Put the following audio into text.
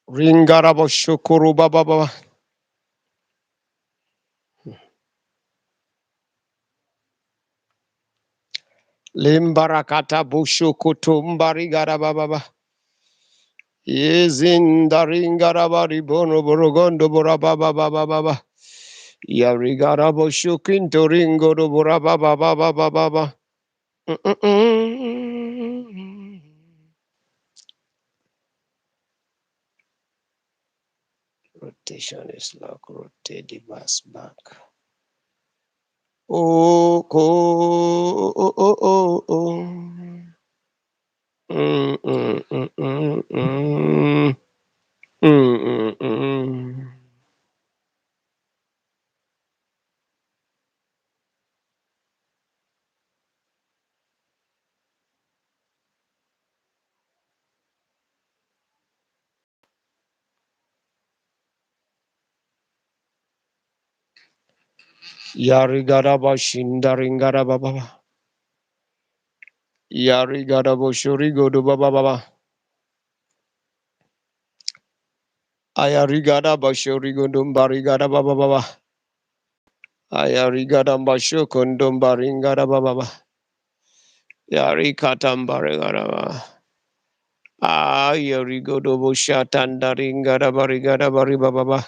Ringarabo shukuru baba baba. Limbarakata bushu kutumbari gara baba baba. Yezindaringarabari bono borogondo bora baba baba baba. Yarigarabo shukinto ringo do bora baba baba baba baba. Rotation is like rotate the mass back. Oh, oh, oh, oh, oh, oh. Mm, mm, mm, mm, mm. Mm, mm, mm. Yarigaraba shindaringara baba. Yarigarabo shurigo do baba baba. Ayarigada bashurigo dumbarigada baba baba. Ayarigada bashukundumbaringada baba baba. Yarikatambarigada baba. Ayarigo do bushatandaringada barigada bari baba baba.